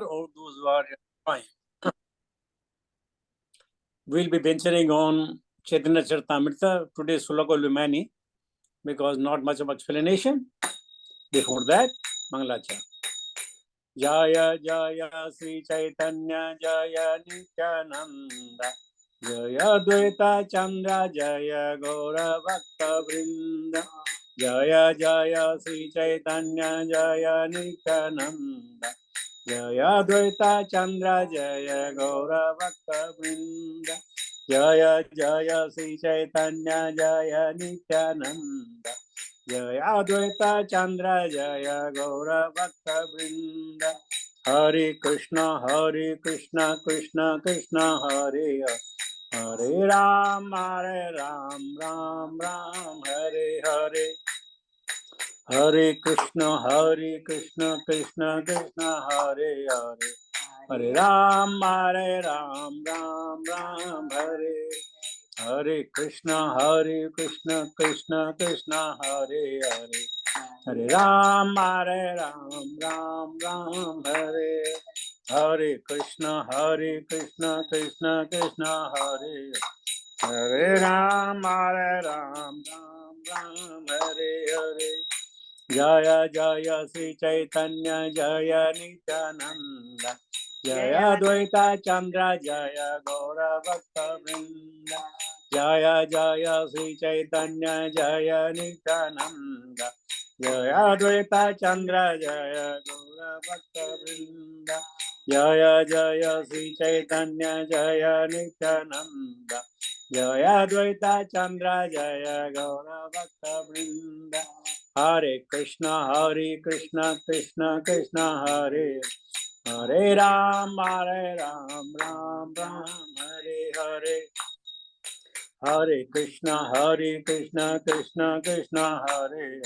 or those who are fine. We'll be venturing on Chaitanya Charitamrita. Today's sloka will be many because not much of explanation. Before that, Mangalacharya. Jaya Jaya Sri Chaitanya Jaya Nityananda Jaya Dvaita Chandra Jaya Gaura Bhakta Vrinda Jaya Jaya Sri Chaitanya Jaya Nityananda Jaya Dvaita Chandra Jaya Gaura Bhakta Vrinda Jaya Jaya Sri Chaitanya Jaya Nityananda Jaya Advaita Chandra Jaya Gaura Bhakta Vrinda Hare Krishna Krishna Krishna Hare Hare Ram Ram Ram Hare Hare Hare Krishna Krishna Krishna Hare Hare Hare Ram Ram Ram Hare Hare Krishna Krishna Krishna Hare Hare Hare Ram Ram Hare Hare Krishna Krishna Krishna Hare Hare Ram Ram Hare Hare Jaya Jaya Sri Chaitanya Jaya Nityananda Jaya Dvaita Chandra Jaya Gaura Bhakta Vrinda Jaya Jaya Sri Chaitanya Jaya Nityananda Jaya Dvaita Chandra Jaya Gaura Bhakta Vrinda Jaya Jaya Sri Chaitanya Jaya Nityananda Jaya Dvaita Chandra Jaya Gaura Bhakta Vrinda Hare Krishna Krishna Krishna Hare Hare Ram Ram Hare Hare Hare Krishna Krishna Krishna Hare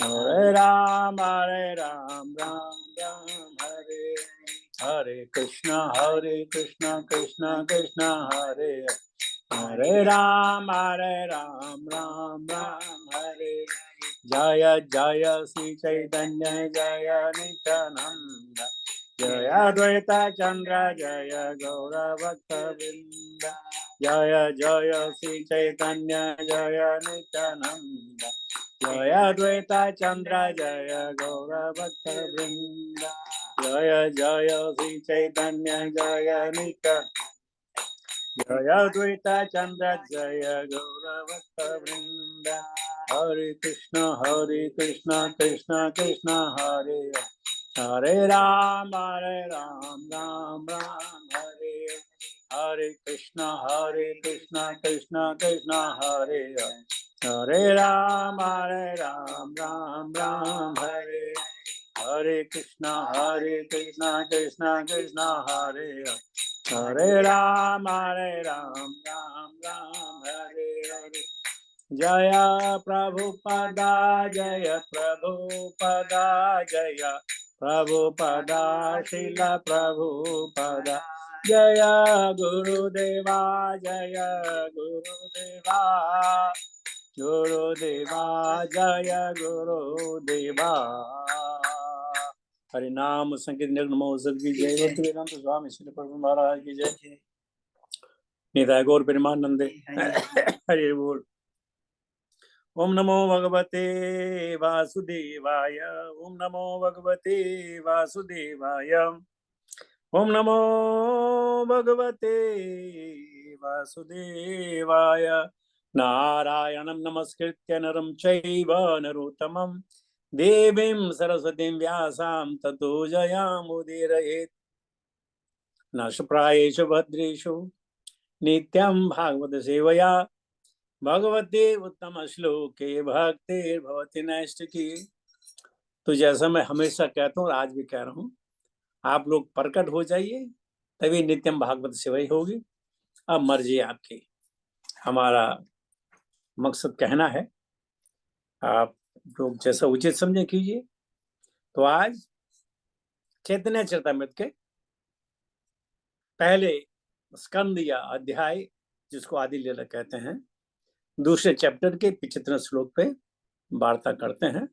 Hare Ram Ram Hare Hare Krishna Krishna Krishna Hare Hare Ram Ram Hare Jaya Jaya Sri Chaitanya Jaya Nityananda Jaya Dvaita Chandra Jaya Gaura Bhakta Vrinda Jaya Jaya Sri Chaitanya Jaya Nityananda Jaya Dvaita Chandra Jaya Gaura Bhakta Vrinda Jaya Jaya Sri Chaitanya Jaya Nityananda Jaya Dvaita Chandra Jaya Gaura Bhakta Vrinda Hare Krishna Krishna Krishna Hare Hare Ram Ram Hare Hare Krishna Krishna Krishna Hare Hare Ram Ram Hare Hare Krishna Krishna Krishna Hare Hare Ram Ram Hare Hare Jaya Prabhupada Jaya Prabhupada Jaya Prabhupada Srila Prabhupada Jaya Gurudeva Jaya Gurudeva Gurudeva Jaya Gurudeva Hari नाम संकीर्तन महोत्सव की जय भक्ति वेदांत स्वामी श्री प्रभु महाराज की जय निताय गौर प्रेमानंदे हरि बोल ओम नमो भगवते वासुदेवाय ओम नमो भगवते वासुदेवाय ओम नमो भगवते वासुदेवाय नारायणं नमस्कृत्य नरं चैव नरोत्तमं देवीं सरस्वतीं व्यासां ततो जयामुदीरयेत् नशप्रायेषु भद्रेषु नित्यं भागवत सेवया भगवते उत्तम श्लोके भक्तिर्भवति नैष्ठिकी। तो जैसा मैं हमेशा कहता हूँ, आज भी कह रहा हूँ, आप लोग प्रकट हो जाइए तभी नित्यम भागवत सेवा ही होगी। अब मर्जी आपकी, हमारा मकसद कहना है, आप लोग जैसा उचित समझे कीजिए। तो आज चैतन्य चरितामृत के पहले स्कंद या अध्याय, जिसको आदि लीला कहते हैं, दूसरे चैप्टर के 75 श्लोक पे वार्ता करते हैं।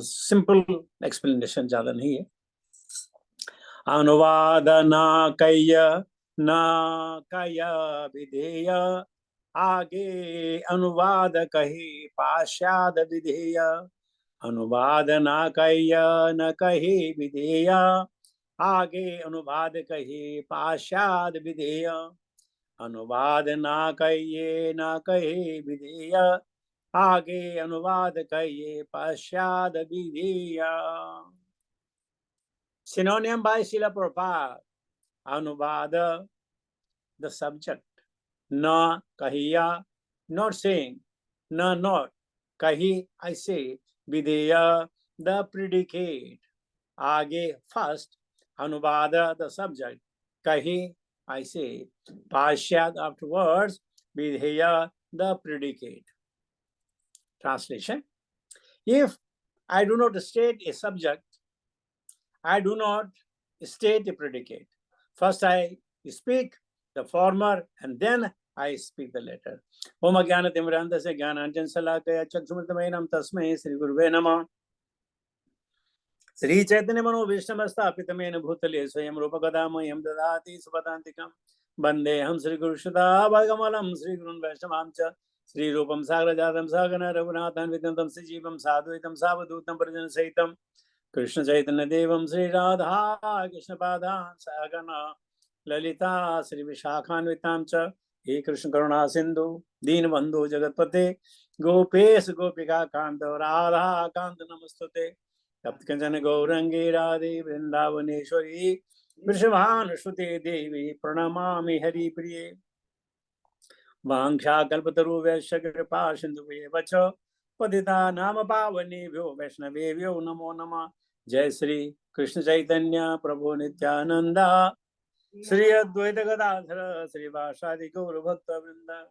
सिंपल एक्सप्लेनेशन, ज्यादा नहीं है। अनुवाद न कय्य न कय विधेय, आगे अनुवाद कही पाश्चाद विधेय। अनुवाद न कय्य न कही विधेय, आगे अनुवाद कही पाश्चाद विधेय। अनुवाद न कहिए न कहे विधेय, आगे अनुवाद कहिए पश्चाद विधेय। Synonym by Srila Prabhupada. Anuvada, the subject. Na kahiya, not saying. Na not. Kahi, I say. Videya, the predicate. Aage, first. Anuvada, the subject. Kahi, I say. Pashyad, afterwards. Videya, the predicate. Translation. If I do not state a subject, I do not state a predicate. First I speak the former and then I speak the latter. Om Jnana Timirandasya Jnananjan Salakaya Chakshumritamairam Tasmai Sri Gurave Namah. Sri Chaitanya Mano Vishnamasthapitamena Bhutale Swayam Rupakadamayam Dadati Supatantikam Bandeham Sri Guru Shuddha Bhagamalam Sri Gurun Vaishnavamcha Sri Rupam Sagrajadam Sagana Raghunathan Vidantam Sijivam Sadhuitam Savadutam Parajana Saitam Krishna Chaitanya Devam Sri Radha Krishna Padhan Sagana Lalita Sri Vishakhanvitamcha He Krishna Karuna Sindhu Deenabandhu Jagatpate Gopesh Gopika Kanta Radha Kanta Namastate Taptkanjana Gaurangi Radhe Vrindavaneshwari Vrishabhanushrute Devi Pranamami Hari Priye Vangsha Kalpataru Vaishya Kripa Sindhu Vacha Padita Nama Pavanebhyo Vaishnavebhyo Namo Namah. Jai Sri Krishna Chaitanya Prabhu Nityananda Sri Advaita Gadadhara Sri Vasadi Gaura Bhakta Vrinda.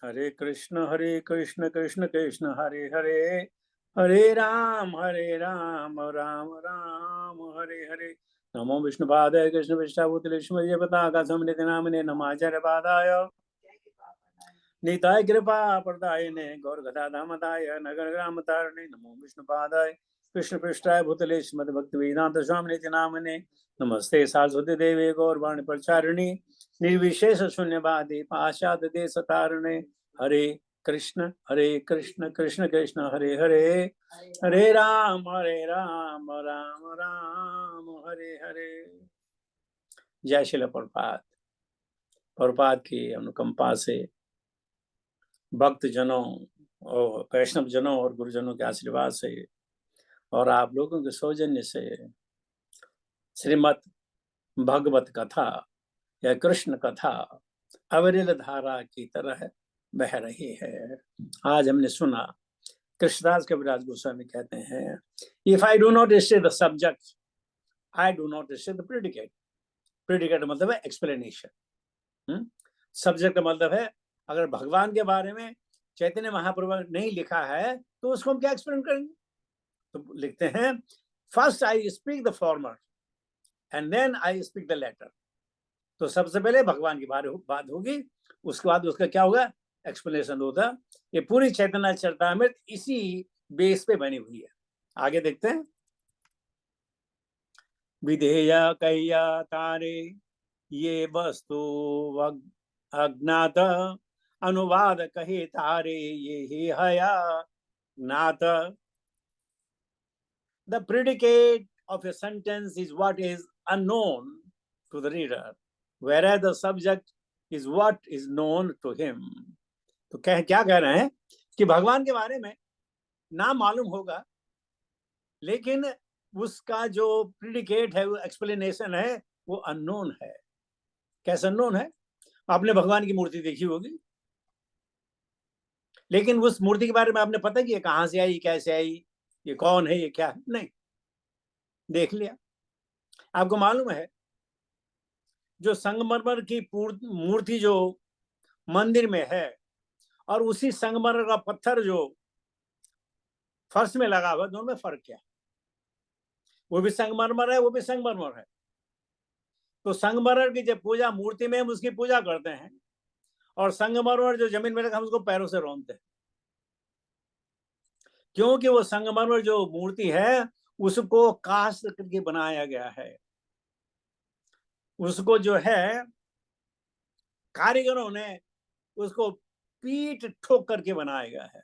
Hare Krishna Krishna Krishna Hare Hare, Hare Ram Ram Ram Hare Hare. Namo Vishnu Padaya Krishna Vishtabhutale Shmaya Pataka Samniti Namane Namacharya Padaya Nitai Kripa Pardayane Gaur Gata Dhamataya Nagar Gram Tarane. Namo Vishnu Padaya Krishna Vishtabhutale Bhutale Shmad Bhakti Vedanta Swamniti Namane Namaste Saraswati Devi Gaur Vani Parcharani Nirvishesha Shunyavadi Pashad Desatarane. Hare Krishna Krishna Krishna Hare Hare, Hare Ram Ram Ram Hare Hare. जय श्रील प्रभुपाद। प्रभुपाद की अनुकंपा से भक्त जनों और वैष्णव जनों और गुरुजनों के आशीर्वाद से और आप लोगों के सौजन्य से श्रीमद् भगवत कथा या कृष्ण कथा अविरल धारा की तरह बह रही है। आज हमने सुना कृष्णदास कविराज गोस्वामी कहते हैं, if I do not state the subject, I do not state the predicate. Predicate मतलब है एक्सप्लेनेशन। सब्जेक्ट का मतलब है अगर भगवान के बारे में चैतन्य महाप्रभु ने नहीं लिखा है तो उसको हम क्या एक्सप्लेन करेंगे। तो लिखते हैं, first I speak the former and then I speak the latter. तो सबसे पहले भगवान की बात होगी, उसके बाद उसका क्या होगा, एक्सप्लेनेशन होता। ये पूरी चैतन्य चरितामृत इसी बेस पे बनी हुई है। आगे देखते हैं। विधेय कह्या तारे ये वस्तु अज्ञात, अनुवाद कहे तारे ये ही हया ज्ञात। The predicate of a sentence is what is unknown to the reader, whereas the subject is what is known to him. तो क्या कह रहे हैं कि भगवान के बारे में ना मालूम होगा, लेकिन उसका जो प्रेडिकेट है, वो एक्सप्लेनेशन है, वो अननोन है। कैसे अननोन है? आपने भगवान की मूर्ति देखी होगी, लेकिन उस मूर्ति के बारे में आपने पता कि ये कहां से आई, कैसे आई, ये कौन है, ये क्या है, नहीं देख लिया। आपको मालूम है जो संगमरमर की मूर्ति जो मंदिर में है और उसी संगमरमर का पत्थर जो फर्श में लगा हुआ, दोनों में फर्क क्या है? वो भी संगमरमर है, वो भी संगमरमर है। तो संगमरमर की जब पूजा मूर्ति में हम उसकी पूजा करते हैं, और संगमरमर जो जमीन में रखा हम उसको पैरों से रौंदते हैं, क्योंकि वो संगमरमर जो मूर्ति है उसको कास्ट करके बनाया गया है। उसको जो है कारीगरों ने उसको पीट ठोक करके बनाया गया है।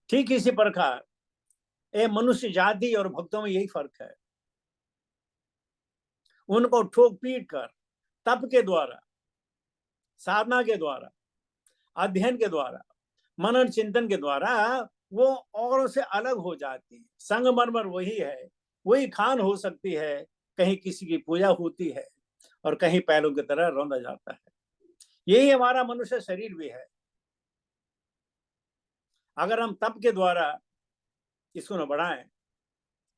ठीक इसी प्रकार ये मनुष्य जाति और भक्तों में यही फर्क है। उनको ठोक पीट कर तप के द्वारा, साधना के द्वारा, अध्ययन के द्वारा, मनन चिंतन के द्वारा वो औरों से अलग हो जाती है। संगमरमर वही है, वही खान हो सकती है, कहीं किसी की पूजा होती है और कहीं पैरों की तरह रौंदा जाता है। यही हमारा मनुष्य शरीर भी है। अगर हम तप के द्वारा इसको न बढ़ाएं,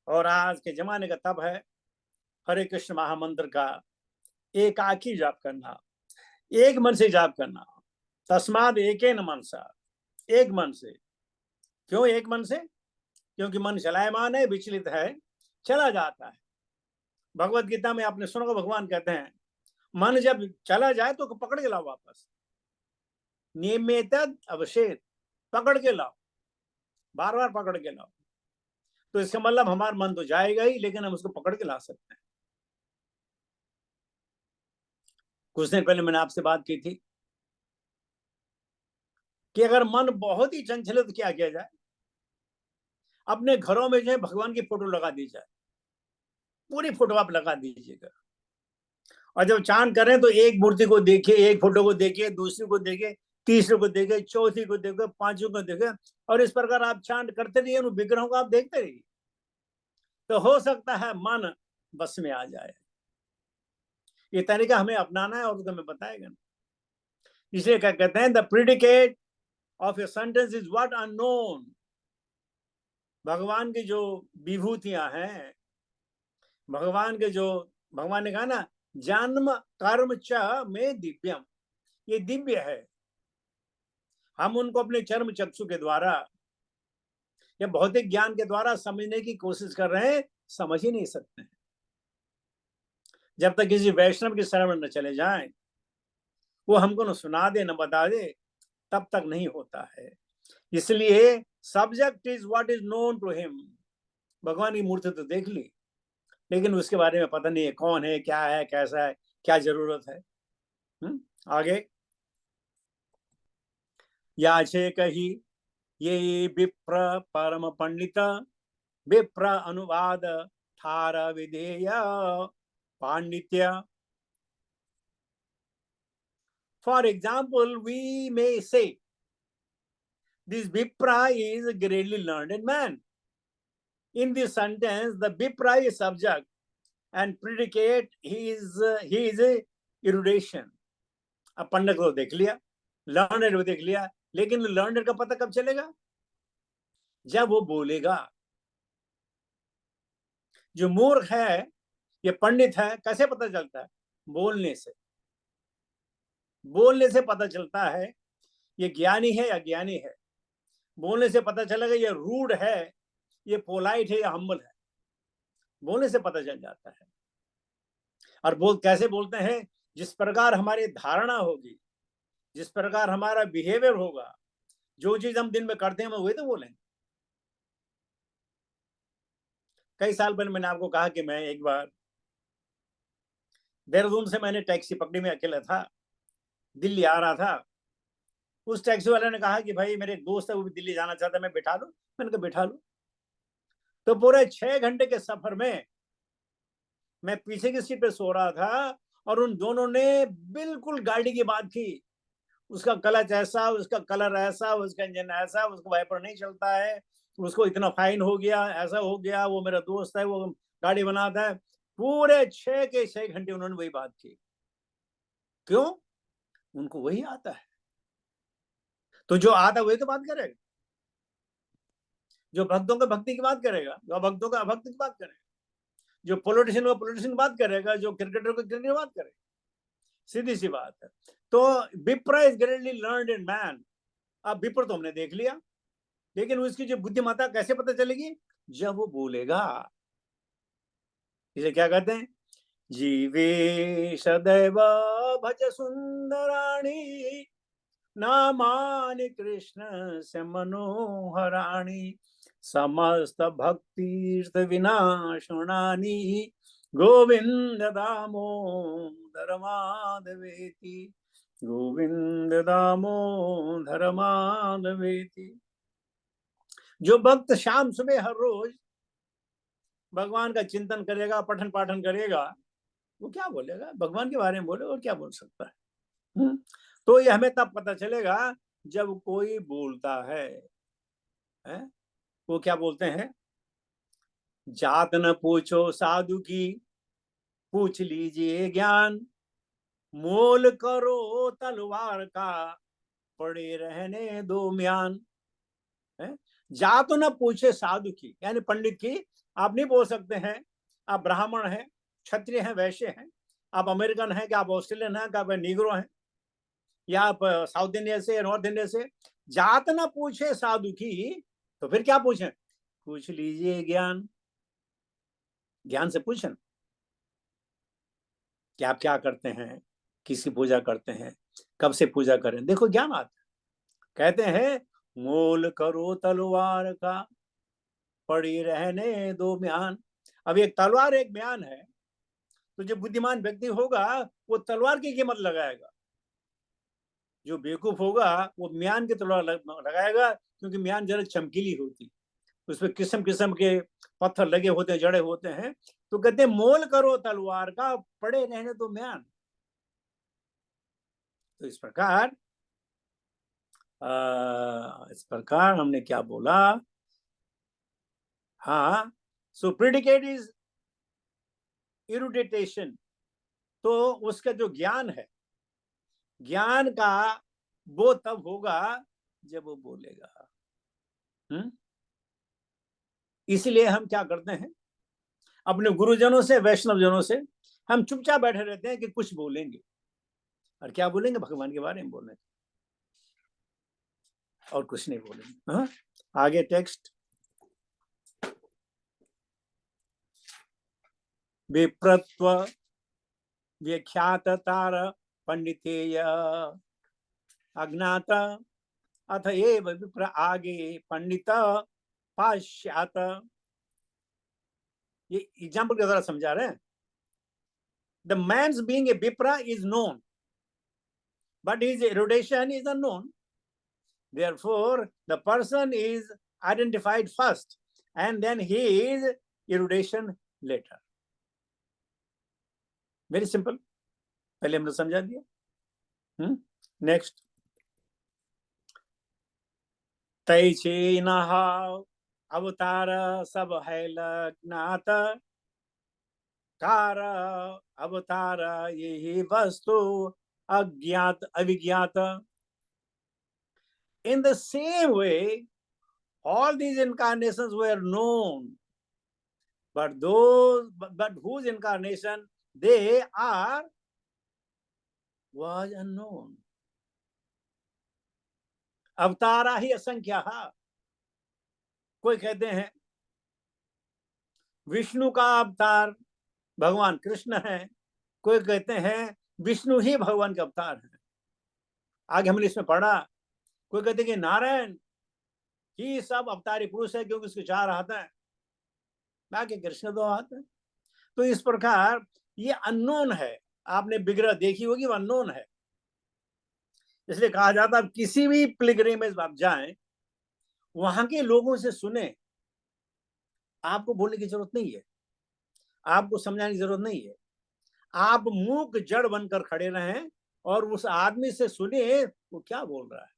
और आज के जमाने का तप है हरे कृष्ण महामंत्र का एकाकी जाप करना, एक मन से जाप करना। तस्माद एकेन मनसा, एक मन से। क्यों एक मन से? क्योंकि मन चलायमान है, विचलित है, चला जाता है। भगवत गीता में आपने सुना, भगवान कहते हैं मन जब चला जाए तो पकड़ के लाओ वापस। नियमेतद अवशेत, पकड़ के लाओ, बार बार पकड़ के लाओ। तो इसका मतलब हमारा मन तो जाएगा ही, लेकिन हम उसको पकड़ के ला सकते हैं। कुछ दिन पहले मैंने आपसे बात की थी कि अगर मन बहुत ही चंचल है तो क्या किया जाए? अपने घरों में जो है भगवान की फोटो लगा दी जाए, पूरी फोटो आप लगा दीजिएगा। और जब चांद करें तो एक मूर्ति को देखिए, एक फोटो को देखिए, दूसरी को देखिए, तीसरे को देखे, चौथी को देखे, पांचवी को देखे, और इस प्रकार आप चांद करते रहिए, उन विग्रहों को आप देखते रहिए। तो हो सकता है मन बस में आ जाए। ये तरीका हमें अपनाना है और हमें बताएगा ना। इसलिए क्या कहते हैं, the predicate of a sentence is what unknown. भगवान की जो विभूतियां हैं, भगवान के जो, भगवान ने कहा ना, जन्म कर्म च में दिव्यम, ये दिव्य है। हम उनको अपने चर्म चक्षु के द्वारा या भौतिक ज्ञान के द्वारा समझने की कोशिश कर रहे हैं, समझ ही नहीं सकते हैं। जब तक किसी वैष्णव की शरण में न चले जाएं, वो हमको न सुना दे न बता दे, तब तक नहीं होता है। इसलिए subject is what is known to him. भगवान की मूर्ति तो देख ली, लेकिन उसके बारे में पता नहीं है कौन है, क्या है, कैसा है, क्या जरूरत है। आगे याचे कही ये विप्र परम पंडित, विप्र अनुवाद ठार विधेय पांडित्य। For example, we may say this Vipra is a greatly learned man. In this sentence, the Vipra is subject and predicate he is a erudition. अब पंडित को देख लिया, लर्नर को देख लिया, लेकिन लर्नर का पता कब चलेगा? जब वो बोलेगा। जो मूर्ख है, ये पंडित है, कैसे पता चलता है? बोलने से। बोलने से पता चलता है ये ज्ञानी है या अज्ञानी है। बोलने से पता चलेगा ये रूड है, ये पोलाइट है या हम्बल है। बोलने से पता चल जाता है। और कैसे बोलते हैं? जिस प्रकार हमारी धारणा होगी, जिस प्रकार हमारा बिहेवियर होगा, जो चीज हम दिन में करते हैं वही तो बोलेंगे। कई साल पहले मैंने आपको कहा कि मैं एक बार देहरादून से मैंने टैक्सी पकड़ी, में अकेला था, दिल्ली आ रहा था। उस टैक्सी वाले ने कहा कि भाई मेरे एक दोस्त है, वो भी दिल्ली जाना चाहता है, मैं बिठा लूं? मैंने कहा बिठा लो। तो पूरे 6 घंटे के सफर में मैं पीछे की सीट पे सो रहा था, और उन दोनों ने बिल्कुल गाड़ी की बात की। उसका क्लच ऐसा, उसका कलर ऐसा, उसका इंजन ऐसा, उसका वाइपर नहीं चलता है, उसको इतना फाइन हो गया, ऐसा हो गया, वो मेरा दोस्त है, वो गाड़ी बनाता है। पूरे 6 के 6 घंटे उन्होंने वही बात की। क्यों? उनको वही आता है। तो जो आता है वही तो बात करेगा। जो भक्तों के भक्ति की बात करेगा, जो अभक्तों का अभक्ति की बात करेगा, जो पॉलिटिशियन को पॉलिटिशियन की बात करेगा, जो क्रिकेटर को क्रिकेट की बात करेगा। सीधी सी बात है। तो विप्र is greatly learned in man. अब विप्र तो हमने देख लिया, लेकिन उसकी जो बुद्धिमत्ता कैसे पता चलेगी? जब वो बोलेगा। इसे क्या कहते हैं? जीवे सदैव भज सुंदराणी, नामानि कृष्ण से मनोहराणी, समस्त भक्ति विनाशनानि, गोविंद दामोदर माधवेति, गोविंद दामोदर माधवेति। जो भक्त शाम सुबह हर रोज भगवान का चिंतन करेगा, पठन पाठन करेगा, वो क्या बोलेगा? भगवान के बारे में बोले और क्या बोल सकता है? तो ये हमें तब पता चलेगा जब कोई बोलता है, वो क्या बोलते हैं? जात न पूछो साधु की, पूछ लीजिए ज्ञान, मोल करो तलवार का, पड़े रहने दो म्यान। जात न पूछे साधु की, यानी पंडित की आप नहीं बोल सकते हैं। आप ब्राह्मण हैं, क्षत्रिय हैं, वैश्य हैं, आप अमेरिकन हैं, क्या आप ऑस्ट्रेलियन हैं, क्या आप नीग्रो हैं, या आप साउथ इंडिया से, नॉर्थ इंडिया से। जात न पूछे साधु की, तो फिर क्या पूछें? पूछ लीजिए ज्ञान। ज्ञान से पूछें कि आप क्या करते हैं, किसकी पूजा करते हैं, कब से पूजा करें, देखो ज्ञान आता है। कहते हैं मोल करो तलवार का, पड़ी रहने दो म्यान। अब एक तलवार एक म्यान है, तो जो बुद्धिमान व्यक्ति होगा वो तलवार की कीमत लगाएगा, जो बेवकूफ होगा वो म्यान की तलवार लगाएगा, क्योंकि म्यान जरा चमकीली होती, उसमें किस्म किस्म के पत्थर लगे होते हैं, जड़े होते हैं। तो कहते हैं मोल करो तलवार का, पड़े रहने दो म्यान। तो इस प्रकार हमने क्या बोला? हाँ, सो प्रिडिकेट इज इरुडिटेशन। तो उसका जो ज्ञान है, ज्ञान का वो तब होगा जब वो बोलेगा। इसलिए हम क्या करते हैं, अपने गुरुजनों से, वैष्णव जनों से हम चुपचाप बैठे रहते हैं कि कुछ बोलेंगे, और क्या बोलेंगे? भगवान के बारे में बोलेंगे और कुछ नहीं बोलेंगे। हाँ, आगे टेक्स्ट। विप्रत्व व्याख्यात तार पंडितेय, अज्ञात अथ एव विप्र आगे पंडित पाश्चात। ये एग्जाम्पल के द्वारा समझा रहे हैं। The man's being a vipra is known, but his erudition is unknown. Therefore, the person is identified first, and then his erudition later. Very simple. पहले हमने समझा दिया। नेक्स्ट। तैछे नहा अवतार सब है ज्ञात, कार अवतार यही वस्तु अज्ञात अविज्ञात। In the same way, all these incarnations were known, but whose incarnation they are was unknown. अवतारा ही असंख्या। कोई कहते हैं विष्णु का अवतार भगवान कृष्ण है, कोई कहते हैं विष्णु ही भगवान का अवतार है। आगे हमने इसमें पढ़ा, कोई कहते हैं कि नारायण ही सब अवतारी पुरुष है क्योंकि उसके 4 हाथ हैं, बाकी कृष्ण 2 हाथ हैं। तो इस प्रकार ये अननोन है। आपने विग्रह देखी होगी, वो अननोन है। इसलिए कहा जाता है किसी भी पिलग्रिमेज आप जाएं, वहां के लोगों से सुने, आपको बोलने की जरूरत नहीं है, आपको समझाने की जरूरत नहीं है। आप मूक जड़ बनकर खड़े रहें और उस आदमी से सुनिए वो क्या बोल रहा है।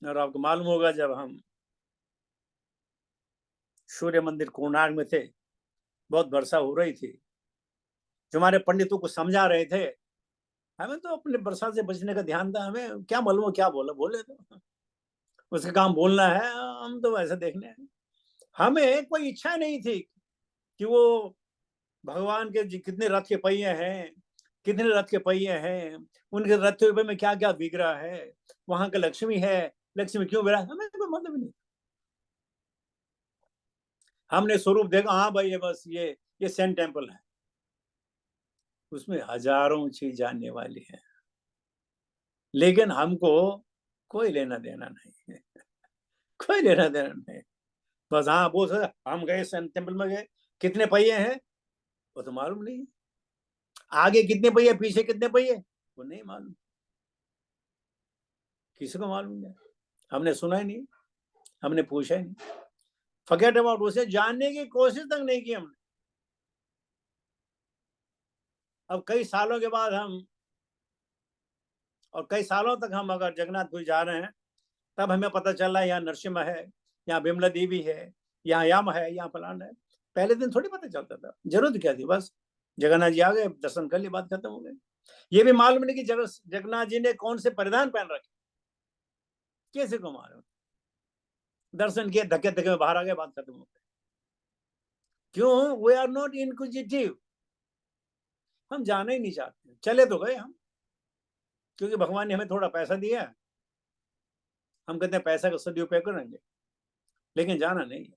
और आपको मालूम होगा, जब हम सूर्य मंदिर कोणार्क में थे, बहुत वर्षा हो रही थी, जो हमारे पंडितों को समझा रहे थे, हमें तो अपने वर्षा से बचने का ध्यान था, हमें क्या मालूम क्या बोला, बोले तो उसका काम बोलना है, हम तो वैसे देखने हैं। हमें कोई इच्छा नहीं थी कि वो भगवान के कितने रथ के पहिए हैं, कितने रथ के पहिए हैं, उनके रथ के में क्या क्या विग्रह है, वहां का लक्ष्मी है, लक्ष्मी क्यों विराज, हमें कोई मतलब नहीं। हमने स्वरूप देखा, हाँ भाई ये बस ये सेंट टेम्पल है, उसमें हजारों चीज जानने वाली है, लेकिन हमको कोई लेना देना नहीं है। कोई लेना देना नहीं। बस हाँ वो सर हम गए टेम्पल में गए, कितने पहिए हैं वो तो मालूम नहीं, आगे कितने पहिए पीछे कितने पहिए वो नहीं मालूम, किसी को मालूम नहीं, हमने सुना ही नहीं, हमने पूछा ही नहीं, फॉरगेट अबाउट, उसे जानने की कोशिश तक नहीं की हमने। अब कई सालों के बाद हम, और कई सालों तक हम अगर जगन्नाथपुरी जा रहे हैं तब हमें पता चल रहा है यहाँ नरसिम्हा है, यहाँ बिमला देवी है, यहाँ यम है, यहाँ फलाना है। पहले दिन थोड़ी पता चलता था, जरूरत क्या थी, बस जगन्नाथ जी आ गए, दर्शन कर लिए, बात खत्म हो गई। ये भी मालूम नहीं कि जगन्नाथ जी ने कौन से परिधान पहन रखे, कैसे को मालूम, दर्शन किए, धक्के धक्के में बाहर आ गए, बात खत्म हो गई। क्यों? वी आर नॉट इनक्विजिटिव, हम जाना ही नहीं चाहते, चले तो गए हम, क्योंकि भगवान ने हमें थोड़ा पैसा दिया, हम कहते हैं पैसा का सदुपयोग करेंगे, लेकिन जाना नहीं है।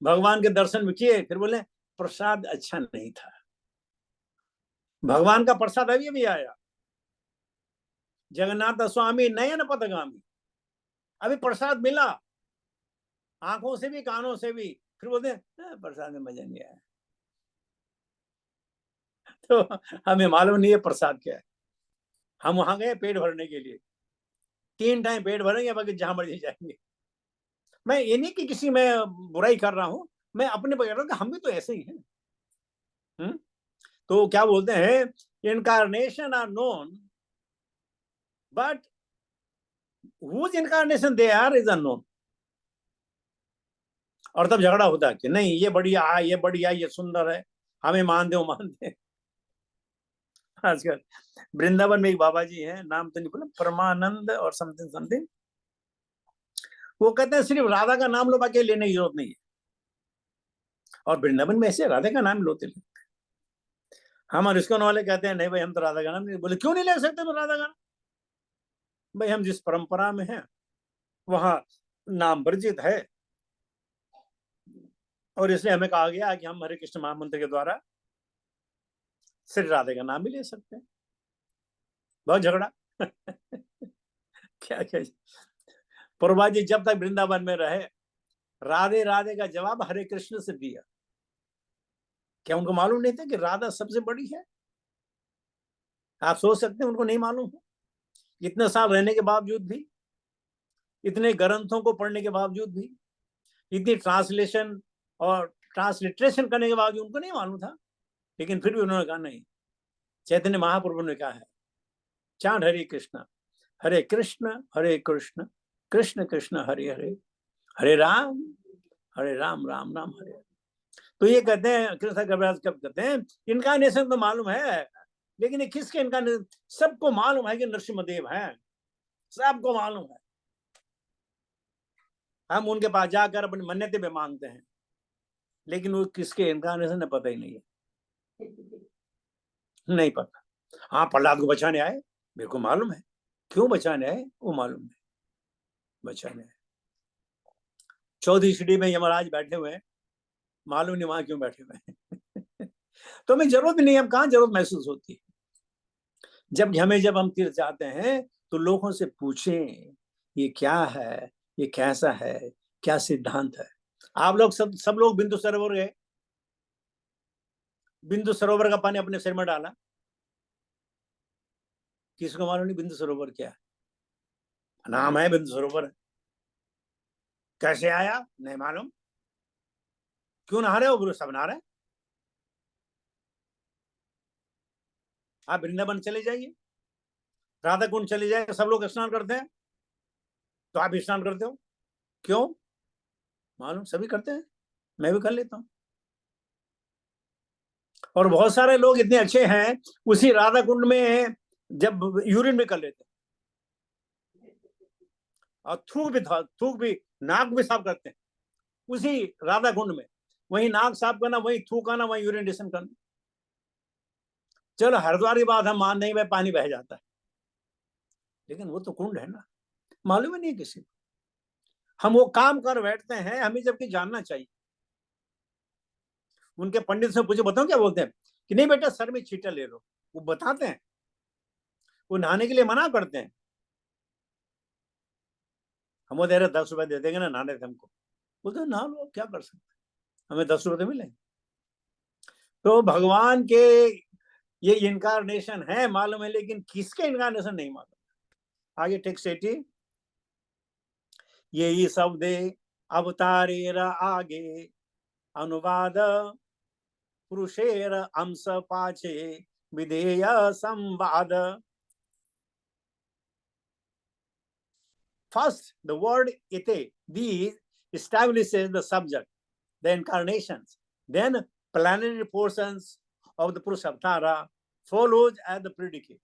भगवान के दर्शन भी किए, फिर बोले प्रसाद अच्छा नहीं था। भगवान का प्रसाद अभी अभी आया, जगन्नाथ स्वामी नयन पथगामी, अभी प्रसाद मिला, आंखों से भी कानों से भी, फिर बोलते प्रसाद में मजा नहीं आया। तो हमें मालूम नहीं है प्रसाद क्या है, हम वहां गए पेट भरने के लिए, 3 टाइम पेट भरेंगे, बाकी जहां मर्जी जाएंगे। मैं ये नहीं कि किसी में बुराई कर रहा हूं, मैं अपने पर कह रहा हूं कि हम भी तो ऐसे ही हैं। तो क्या बोलते हैं, incarnation are known but whose incarnation they are is unknown. और तब झगड़ा होता है कि नहीं ये बढ़िया है, ये बढ़िया, ये सुंदर है, हमें मान दो, मान दे। आजकल वृंदावन में एक बाबा जी हैं, नाम तो नहीं बोला, परमानंद और समथिंग समथिंग, वो कहते हैं सिर्फ राधा का नाम लो, बाकी लेने की जरूरत नहीं है। और वृंदावन में ऐसे राधा का नाम लोते लेते, हम और इसको वाले कहते हैं नहीं भाई हम तो राधा का नाम नहीं, बोले क्यों नहीं ले सकते तो राधा का नाम? भाई हम जिस परंपरा में हैं वहां नाम वर्जित है, और इसलिए हमें कहा गया कि हम हरे कृष्ण महामंत्र के द्वारा श्री राधे का नाम भी ले सकते हैं। बहुत झगड़ा क्या क्या, प्रभा जी जब तक वृंदावन में रहे राधे राधे का जवाब हरे कृष्ण से दिया। क्या उनको मालूम नहीं था कि राधा सबसे बड़ी है? आप सोच सकते हैं उनको नहीं मालूम है? इतने साल रहने के बावजूद भी, इतने ग्रंथों को पढ़ने के बावजूद भी, इतनी ट्रांसलेशन और ट्रांसलिट्रेशन करने के बावजूद उनको नहीं मालूम था, लेकिन फिर भी उन्होंने कहा नहीं। चैतन्य महाप्रभु ने कहा है, चांद हरे कृष्ण हरे कृष्ण कृष्ण कृष्ण हरे हरे, हरे राम राम राम हरे हरे। तो ये कहते हैं कृष्ण कविराज कब कहते हैं इनकारनेशन तो मालूम है, लेकिन ये किसके इनकारनेशन? सबको मालूम है कि नरसिम्हदेव हैं, सबको मालूम है। हम उनके पास जाकर अपनी मन्नतें भी मांगते हैं, लेकिन वो किसके इनकारनेशन है पता ही नहीं है, नहीं पता। हाँ प्रहलाद को बचाने आए, मेरे को मालूम है, क्यों बचाने आए वो मालूम है, बचाने आए। चौथी सीढ़ी में यमराज बैठे हुए हैं, मालूम नहीं वहां क्यों बैठे हुए हैं। तो हमें जरूरत नहीं, हम कहाँ जरूरत महसूस होती है। जब हम तीर्थ जाते हैं तो लोगों से पूछें ये क्या है, ये कैसा है, क्या सिद्धांत है। आप लोग सब लोग बिंदु सरोवर गए, बिंदु सरोवर का पानी अपने सिर में डाला, किसको मालूम नहीं बिंदु सरोवर क्या है? नाम है बिंदु सरोवर, कैसे आया नहीं मालूम, क्यों नहा रहे हो? सब नहा रहे। आप वृंदावन चले जाइए, राधा कुंड चले जाए, सब लोग स्नान करते हैं, तो आप भी स्नान करते हो, क्यों? मालूम, सभी करते हैं, मैं भी कर लेता हूँ। और बहुत सारे लोग इतने अच्छे हैं, उसी राधा कुंड में जब यूरिन भी कर लेते हैं, और थूक भी नाक भी साफ करते हैं उसी राधा कुंड में, वही नाक साफ करना, वही थूक आना, वही यूरिनेशन करना। चलो हरिद्वार की बात हम मान नहीं, में पानी बह जाता है, लेकिन वो तो कुंड है ना, मालूम ही नहीं किसी को। हम वो काम कर बैठते हैं, हमें जबकि जानना चाहिए। उनके पंडित से पूछे, बताओ क्या बोलते हैं कि नहीं बेटा सर में छींटा ले लो, वो बताते हैं, वो नहाने के लिए मना करते हैं। हम वो दे रहे 10 रुपए दे देंगे ना, नहाने थे हमको, बोलते नहा लो, क्या कर सकते, हमें 10 रुपए तो मिले। तो भगवान के ये इनकारनेशन है मालूम है, लेकिन किसके इनकारनेशन नहीं मालूम। आगे टेक्स्ट 80, यही शब्दे अवतारेर आगे अनुवाद पुरुषेर अंश पाछे विधेय संवाद। First, the word ite, these, establishes the subject, the incarnations. Then, planetary portions of the Purushavatara follows as the predicate.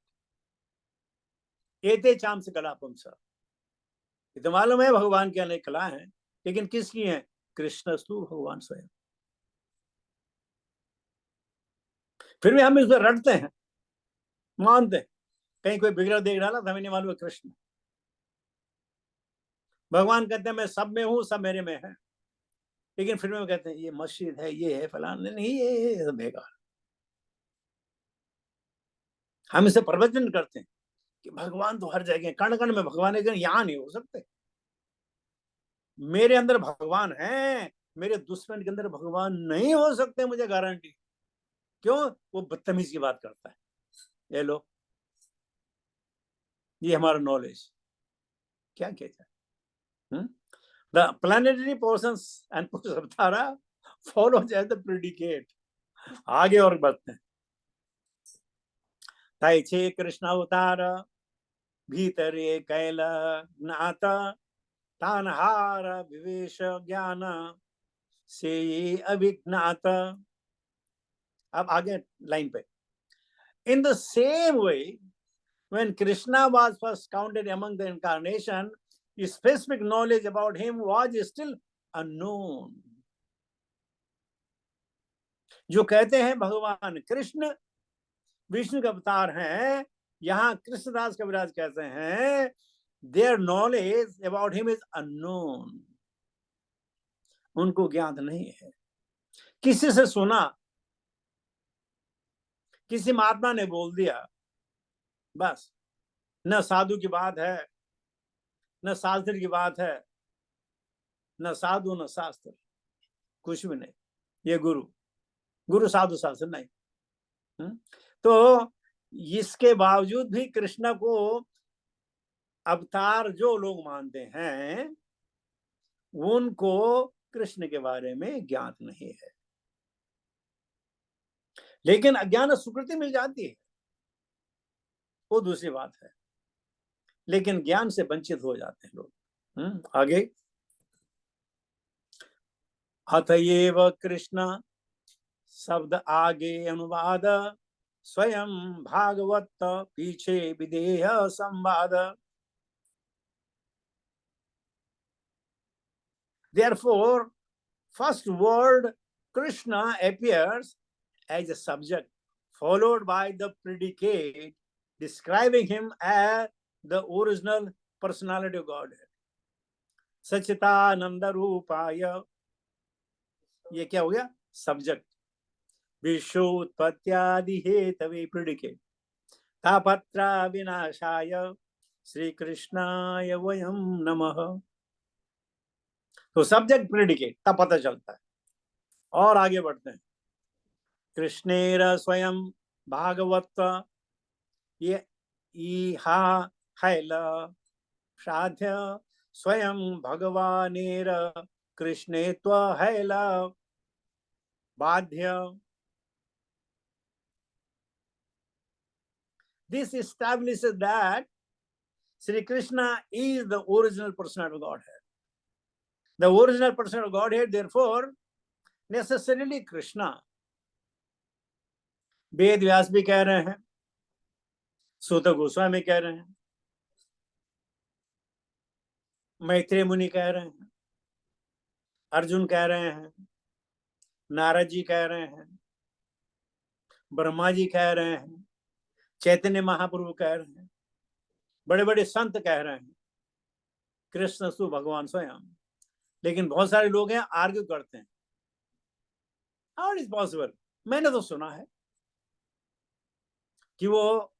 एते चाम से कला पुंसा, ये तो मालूम है भगवान के अनेक कला हैं, लेकिन किसकी हैं? कृष्णस्तु भगवान स्वयं। फिर भी हम इसको रटते हैं, मानते हैं, कहीं कोई बिगड़ा देख डाला तो हमें नहीं मालूम है कृष्ण। भगवान कहते हैं मैं सब में हूं, सब मेरे में है, लेकिन फिर में कहते हैं ये मस्जिद है, ये है फलान, नहीं, ये सब बेकार। हम इसे प्रवचन करते हैं कि भगवान तो हर जगह, कण कण में भगवान है, यहां नहीं हो सकते। मेरे अंदर भगवान है, मेरे दुश्मन के अंदर भगवान नहीं हो सकते, मुझे गारंटी। क्यों? वो बदतमीज की बात करता है। ये लो, ये हमारा नॉलेज क्या कहता है। The planetary portions and purushavatara follows as the predicate। आगे और बढ़ते हैं। ताई छे कृष्ण अवतार भीतरे कैल ज्ञात तानहार विवेश ज्ञान से अभिज्ञात। अब आगे लाइन पे, in the same way when Krishna was first counted among the incarnation, specific knowledge about him was still unknown। जो कहते हैं भगवान कृष्ण विष्णु का अवतार हैं, यहां कृष्णदास कविराज कहते हैं their knowledge about him is unknown। उनको ज्ञात नहीं है, किसी से सुना, किसी महात्मा ने बोल दिया, बस। न साधु की बात है, न शास्त्र की बात है, न साधु न शास्त्र, कुछ भी नहीं। ये गुरु साधु शास्त्र नहीं। तो इसके बावजूद भी कृष्ण को अवतार जो लोग मानते हैं, उनको कृष्ण के बारे में ज्ञात नहीं है। लेकिन अज्ञान सुकृति मिल जाती है, वो दूसरी बात है, लेकिन ज्ञान से वंचित हो जाते हैं लोग। आगे, अतएव कृष्ण शब्द आगे अनुवाद स्वयं भागवत पीछे विदेह संवाद। Therefore, first word Krishna appears as a subject, followed by the predicate describing him as the original personality of Godhead। सच्चिदानंद रूपाय, ये क्या हो गया? सब्जेक्ट। विश्वोत्पत्त्यादि हेतवे प्रेडिकेट। तापत्र विनाशाय श्री कृष्णाय वयम नमः। तो सब्जेक्ट प्रेडिकेट तब पता चलता है। और आगे बढ़ते हैं। कृष्णेर स्वयं भागवत, ये इहा हैल साध्य स्वयं भगवानेर कृष्णे त्व हैल बाध्य। This establishes that Sri Krishna is the original personality of Godhead. The original personality of Godhead, therefore, necessarily Krishna। Ved Vyas भी कह रहे हैं, सूत गोस्वामी कह रहे हैं, मैत्रेय मुनि कह रहे हैं, अर्जुन कह रहे हैं, नारद जी कह रहे हैं, ब्रह्मा जी कह रहे हैं, चैतन्य महाप्रभु कह रहे हैं, बड़े बड़े संत कह रहे हैं कृष्ण सु भगवान स्वयं। लेकिन बहुत सारे लोग हैं आर्ग्यू करते हैं, हाउ इज पॉसिबल। मैंने तो सुना है कि वो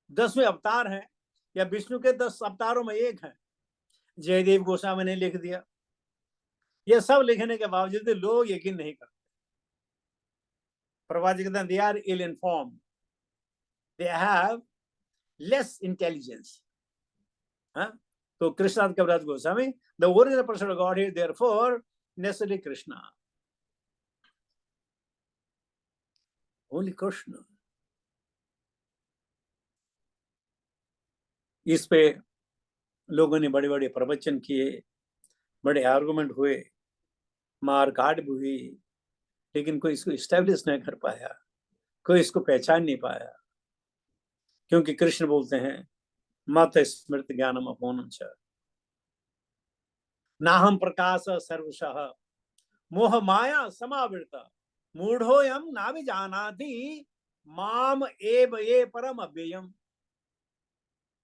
10वें अवतार हैं, या विष्णु के 10 अवतारों में एक हैं। जयदेव गोस्वामी ने लिख दिया। ये सब लिखने के बावजूद लोग यकीन नहीं करते। प्रभुपाद जी कहते हैं, they are ill informed, they have less intelligence. तो Krishna Kaviraj Goswami, the original person of God is therefore necessary Krishna, only Krishna. इस पे लोगों ने बड़े बड़े प्रवचन किए, बड़े आर्गुमेंट हुए, मार काट भी हुई, लेकिन कोई इसको इस्टेब्लिश नहीं कर पाया, कोई इसको पहचान नहीं पाया। क्योंकि कृष्ण बोलते हैं, मत स्मृत ज्ञानम अपूर्णम च, नाहम प्रकाश सर्वशः मोह माया समावृत मूढ़ोयम नाभिजानाति माम एव ये परम अव्ययम।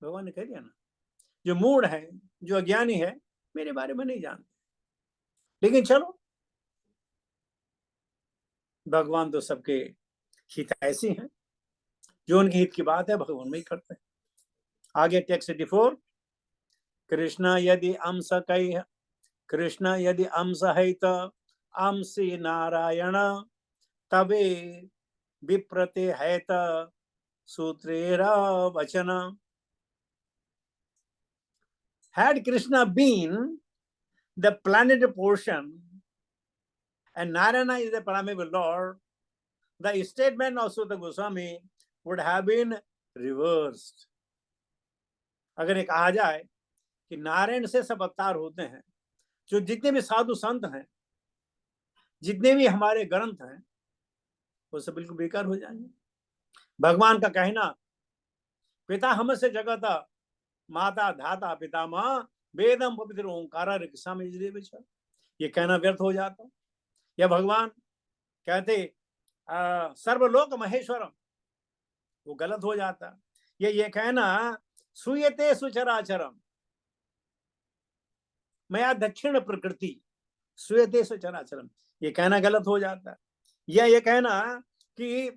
भगवान ने कह दिया ना, जो मूढ़ है, जो अज्ञानी है, मेरे बारे में नहीं जानते। लेकिन चलो, भगवान तो सबके हित ऐसी हैं, जो उनके हित की बात है भगवान में ही करते हैं। आगे टेक्स्ट 84, कृष्ण यदि अंश कई, कृष्ण यदि अंश है तो अंशी नारायण, तबे विप्रते है तो सूत्रेरा वचन। Had Krishna been the planetary portion and Narayana is the primeval Lord, the statement of Sutta Goswami would have been reversed. अगर ये कहा जाए कि नारायण से सब अवतार होते हैं, जो जितने भी साधु संत हैं, जितने भी हमारे ग्रंथ हैं, वो सब बिल्कुल बेकार हो जाएंगे। भगवान का कहना, पिता हमसे जगत माता धाता पितामह वेदम पवित्र ओंकार, ये कहना व्यर्थ हो जाता। या भगवान कहते सर्वलोक महेश्वरम, वो गलत हो जाता। ये कहना सुयते सुचराचरम, मैं दक्षिण प्रकृति सुयते सुचराचरम, ये कहना गलत हो जाता। या ये कहना कि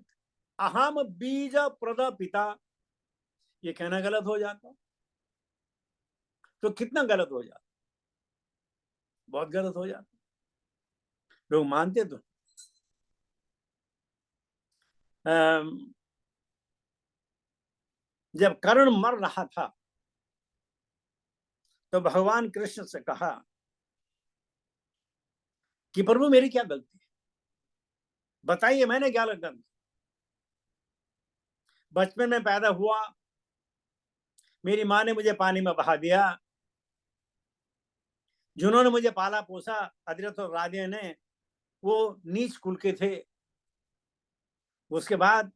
अहम बीज प्रद पिता, ये कहना गलत हो जाता। तो कितना गलत हो जाता, बहुत गलत हो जाता। लोग मानते तो जब कर्ण मर रहा था तो भगवान कृष्ण से कहा कि प्रभु मेरी क्या गलती है, बताइए मैंने क्या गलती। बचपन में पैदा हुआ, मेरी माँ ने मुझे पानी में बहा दिया, जिन्होंने मुझे पाला पोसा हजरत और राधे ने, वो नीच कुल के थे। उसके बाद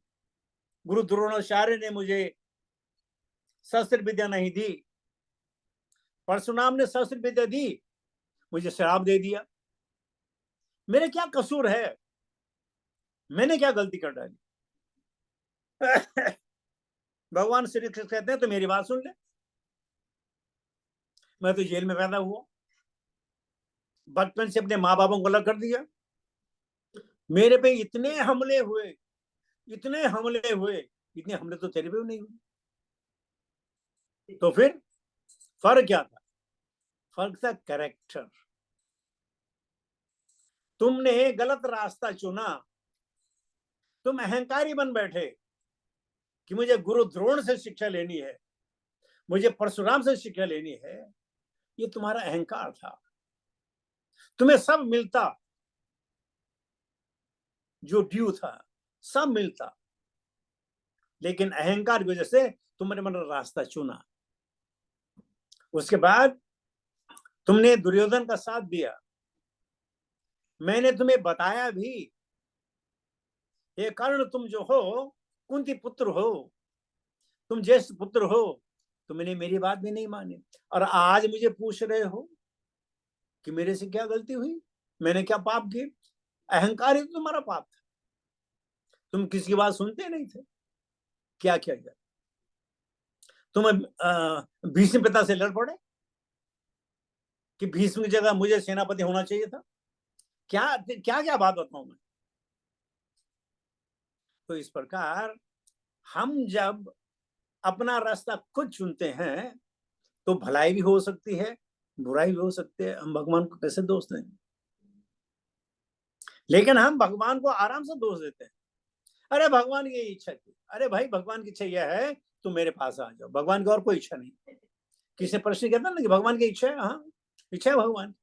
गुरु द्रोणाचार्य ने मुझे शस्त्र विद्या नहीं दी, परशुराम ने शस्त्र विद्या दी, मुझे श्राप दे दिया। मेरे क्या कसूर है, मैंने क्या गलती कर डाली। भगवान श्री कृष्ण कहते हैं तो मेरी बात सुन ले, मैं तो जेल में पैदा हुआ, बचपन से अपने माँ बापों को अलग कर दिया, मेरे पे इतने हमले हुए, इतने हमले हुए, इतने हमले तो तेरे पे नहीं हुए। तो फिर फर्क क्या था? फर्क था कैरेक्टर। तुमने गलत रास्ता चुना, तुम अहंकारी बन बैठे कि मुझे गुरु द्रोण से शिक्षा लेनी है, मुझे परशुराम से शिक्षा लेनी है। ये तुम्हारा अहंकार था। तुम्हें सब मिलता, जो ड्यू था सब मिलता, लेकिन अहंकार की वजह से तुमने मेरा रास्ता चुना। उसके बाद तुमने दुर्योधन का साथ दिया। मैंने तुम्हें बताया भी, ये कर्ण तुम जो हो कुंती पुत्र हो, तुम ज्येष्ठ पुत्र हो, तुमने मेरी बात भी नहीं मानी, और आज मुझे पूछ रहे हो कि मेरे से क्या गलती हुई, मैंने क्या पाप किए। अहंकार ही तो तुम्हारा पाप था, तुम किसी की बात सुनते नहीं थे। क्या किया गया, तुम भीष्म पिता से लड़ पड़े कि भीष्म की जगह मुझे सेनापति होना चाहिए था। क्या क्या क्या बात बताऊं मैं। तो इस प्रकार हम जब अपना रास्ता खुद चुनते हैं तो भलाई भी हो सकती है, बुराई भी हो सकती है, हम भगवान को कैसे दोष दें? लेकिन हम भगवान को आराम से दोष देते हैं। अरे भगवान की इच्छा थी। अरे भाई, भगवान की इच्छा यह है तुम मेरे पास आ जाओ, भगवान की और कोई इच्छा नहीं। किसी प्रश्न कहता ना कि भगवान की इच्छा है, हाँ इच्छा है भगवान,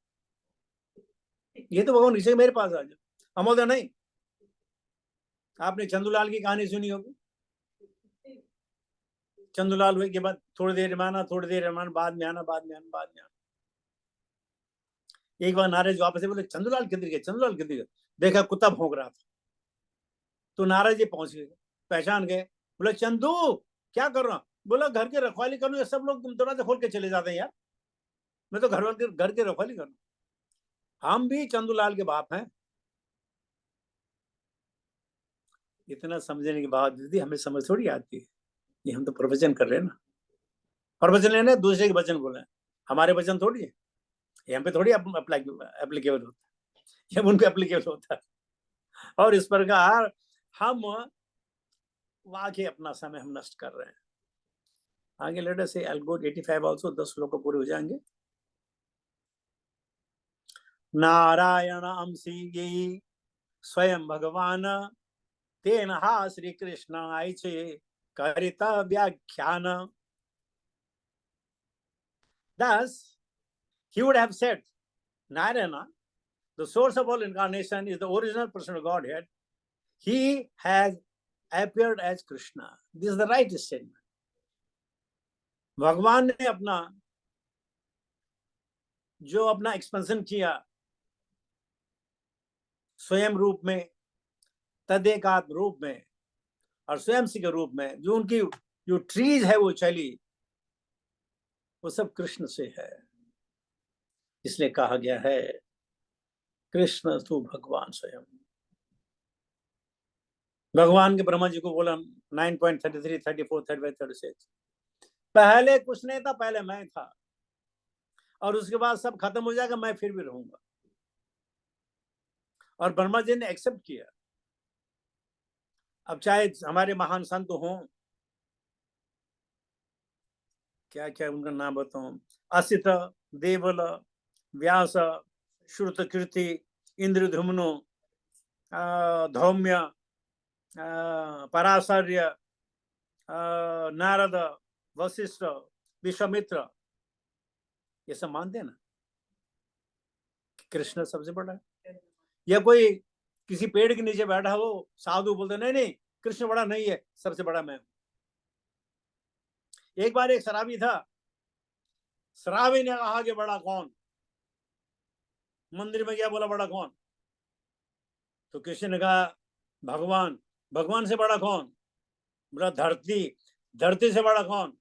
ये तो भगवान इच्छा मेरे पास आ जाओ। अमोदय नहीं, आपने चंदूलाल की कहानी सुनी होगी। चंदूलाल हुए के बाद थोड़ी देर में आना, थोड़ी देर में आना, बाद में आना, बाद में आना, बाद में आना। एक बार नारद वापस से बोले, चंदूलाल किधर गए, चंदूलाल किधर गए? देखा कुत्ता भौंक रहा था, तो नारद जी पहुंच गए, पहचान गए। बोले चंदू क्या कर रहा? बोला घर की रखवाली करूं, ये सब लोग दरवाजा खोल के चले जाते हैं यार, मैं तो घर की रखवाली करूं। हम भी चंदूलाल के बाप हैं। इतना समझने के बाद भी हमें समझ थोड़ी आती है, ये हम तो प्रवचन कर रहे हैं ना, प्रवचन लेने दूसरे के वचन बोले, हमारे वचन थोड़ी है, ये हम पे थोड़ी एप्लीकेबल होता है, ये उन पे एप्लीकेबल होता है। और इस प्रकार हम वाकई अपना समय हम नष्ट कर रहे हैं। आगे लेट अस से आई विल गो 85 आल्सो, 10 श्लोक पूरे हो जाएंगे। नारायण अंशी स्वयं भगवान तेन हा श्री कृष्ण आइछे करिता व्याख्यान। Thus, he would have said, Narayana, the source of all incarnation, is the original person of Godhead. He has appeared as Krishna. This is the right statement. भगवान ने अपना जो अपना एक्सपेंशन किया स्वयं रूप में, तदेकात्म रूप में और स्वयं के रूप में, जो उनकी जो ट्रीज है वो चली, वो सब कृष्ण से है। इसलिए कहा गया है कृष्ण तो भगवान स्वयं। भगवान के ब्रह्मा जी को बोला 9.33, 34, 35, 36, पहले कुछ नहीं था, पहले मैं था, और उसके बाद सब खत्म हो जाएगा, मैं फिर भी रहूंगा। और ब्रह्मा जी ने एक्सेप्ट किया। अब चाहे हमारे महान संत हों, क्या क्या उनका नाम बताऊं, असित, देवल, व्यास, श्रुतकीर्ति, इंद्रधुम्नु, धौम्य, पराशर्य, नारद, वशिष्ठ, विश्वामित्र, ये सब मानते हैं ना कृष्ण सबसे बड़ा है। या कोई किसी पेड़ के नीचे बैठा हो साधु बोलते नहीं नहीं कृष्ण बड़ा नहीं है, सबसे बड़ा मैं। एक बार एक शराबी था, शराबी ने कहा कि बड़ा कौन? मंदिर में क्या बोला बड़ा कौन? तो कृष्ण ने कहा भगवान। भगवान से बड़ा कौन? बोला धरती। धरती से बड़ा कौन?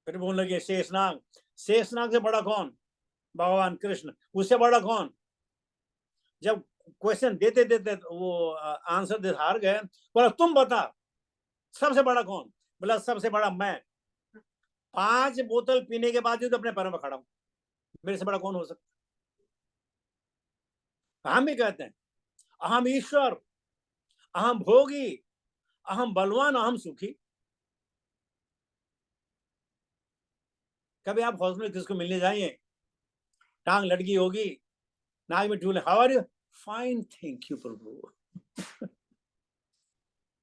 फिर बोलने लगे शेषनाग। शेषनाग से बड़ा कौन? भगवान कृष्ण। उससे बड़ा कौन? जब क्वेश्चन देते देते वो आंसर दे हार गए, बोला तुम बता सबसे बड़ा कौन? बोला सबसे बड़ा मैं। 5 बोतल पीने के बाद तो अपने पैरों में खड़ा हूं, मेरे से बड़ा कौन हो सकता? हम भी कहते हैं अहम ईश्वर, अहम भोगी, अहम बलवान, अहम सुखी। कभी आप हॉस्पिटल किसको मिलने जाइए, टांग लटकी होगी, नाक में टूले, how are you? Fine thank you prabhu.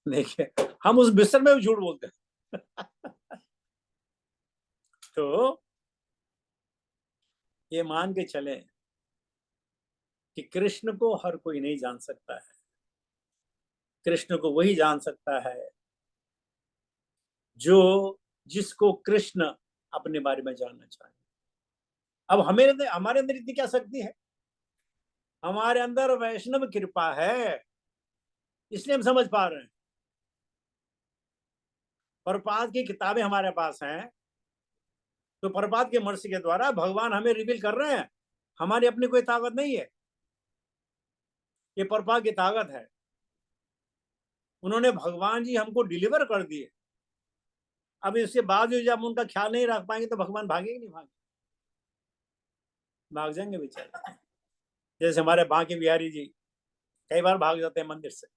देखिए हम उस बिस्तर में भी झूठ बोलते हैं। तो ये मान के चले कि कृष्ण को हर कोई नहीं जान सकता है, कृष्ण को वही जान सकता है जो जिसको कृष्ण अपने बारे में जानना चाहे। अब हमारे अंदर इतनी क्या शक्ति है? हमारे अंदर वैष्णव कृपा है, इसलिए हम समझ पा रहे हैं। प्रभुपाद की किताबें हमारे पास हैं, तो प्रभुपाद के मर्सी के द्वारा भगवान हमें रिवील कर रहे हैं। हमारी अपनी कोई ताकत नहीं है, ये प्रभुपाद की ताकत है। उन्होंने भगवान जी हमको डिलीवर कर दिए। अब इसके बाद जब उनका ख्याल नहीं रख पाएंगे तो भगवान भागेंगे नहीं? भाग जाएंगे बेचारे। जैसे हमारे बांके बिहारी जी कई बार भाग जाते हैं मंदिर से।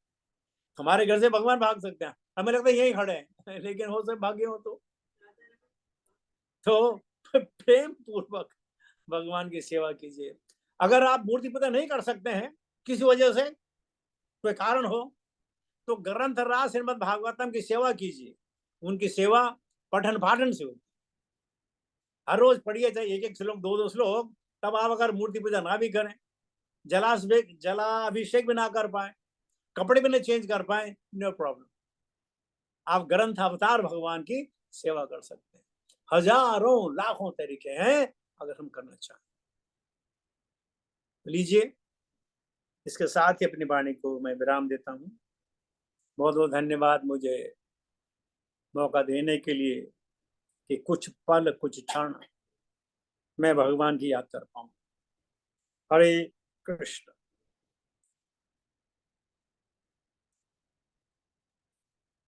हमारे घर से भगवान भाग सकते हैं, हमें लगता है यही खड़े हैं, लेकिन हो सकता भागे हो तो प्रेम पूर्वक भगवान की सेवा कीजिए। अगर आप मूर्ति पूजा नहीं कर सकते हैं किसी वजह से, कोई कारण हो, तो ग्रंथ राज श्रीमद् भागवतम की सेवा कीजिए। उनकी सेवा पठन पाठन से होती, हर रोज पढ़िए, चाहे एक एक श्लोक, दो दो श्लोक। तब आप अगर मूर्ति पूजा ना भी करें, जलाभिषेक भी ना कर पाए, कपड़े भी नहीं चेंज कर पाए, नो प्रॉब्लम, आप ग्रंथ अवतार भगवान की सेवा कर सकते हैं। हजारों लाखों तरीके हैं अगर हम करना चाहें। लीजिए, इसके साथ ही अपनी वाणी को मैं विराम देता हूँ। बहुत बहुत धन्यवाद मुझे मौका देने के लिए कि कुछ पल, कुछ क्षण मैं भगवान की याद कर पाऊँ। हरे कृष्ण।